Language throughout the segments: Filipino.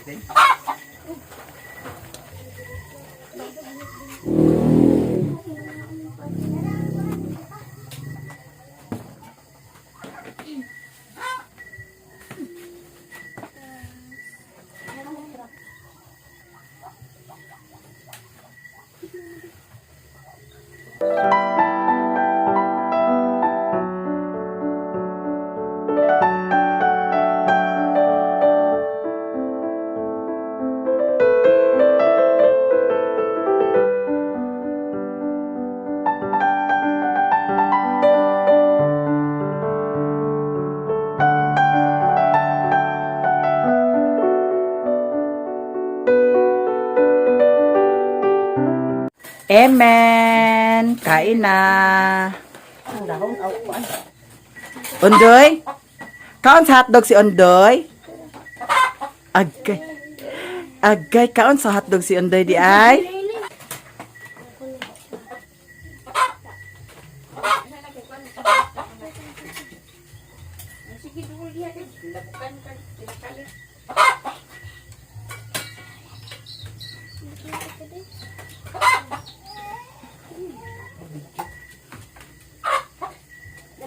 Okay. Amen. Kain na. Ondoy? Kaon sa hotdog si Ondoy? Agay. Agay, kaon sa hotdog si Ondoy di ay?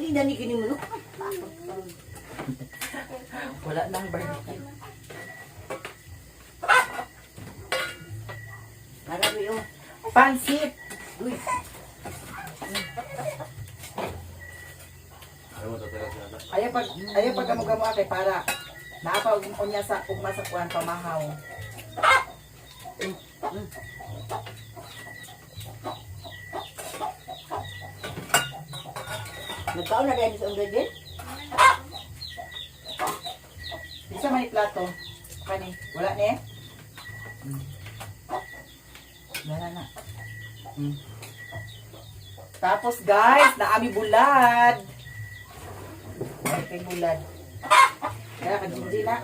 Dali gini mo. Wala nang barbecue. Marami yung Pansit. uy. Ayaw pag gamo-gamo kay para naapaw ko niya sa ugma sa kuan pamahaw. Nagkaon na dahil sa unggay din? Bisa man ni plato. Kani, wala ni? Wala na. Tapos guys, naami bulad. Ay, kay bulad. Kaya ka-jinji na.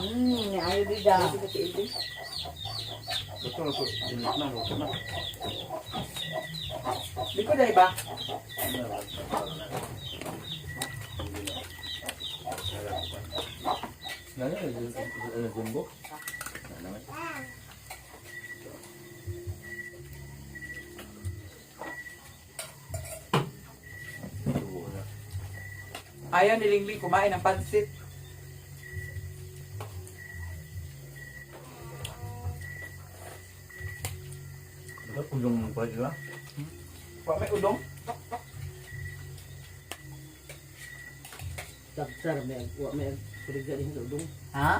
Ni ayo bida. Di ko dahil ba? Ayaw ni Lingling kumain ng pansit. Udong pa sila. Wa may udong? Tagsar may kuliga din sa udong. Ha?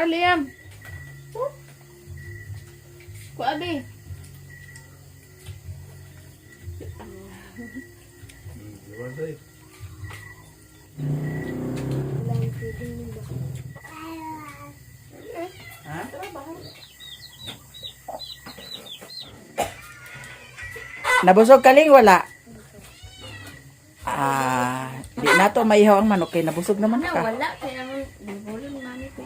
Liam. Kuabi. Diba sa'yo? Ha? Nabusog kaling wala. Di na to maihaw ang manok kay nabusog naman Na ka. wala kaya ang bibulon ni mami ko.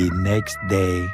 The next day.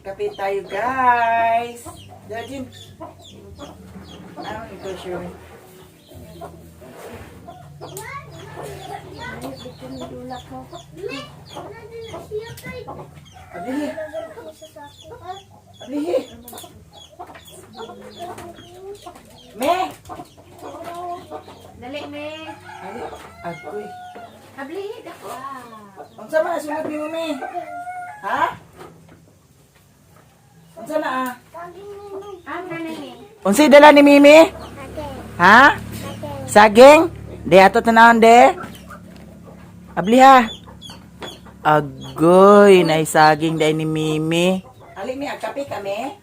Kape tayo, guys. Dajin. Ito siya. Ablihi. Ablihi. Me. Dali, me. Ali, agoy. Hablihi ako. Unsa man sunod ni mo, me? Ha? Unsa na ah? Nanay, me. Unsay dala ni Mimi? Ha? Saging? De ato tanawon de. Abli ha. Agoy, nay saging day ni Mimi. Ali mi agkape kami?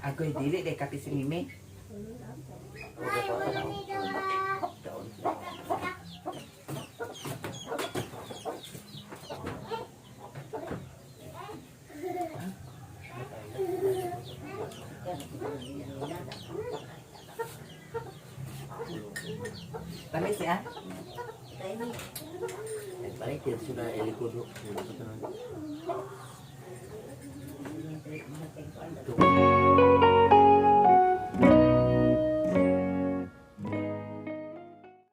Agoy dili de kape si Mimi. Tamis ya? Balik ya sudah eliko dulu.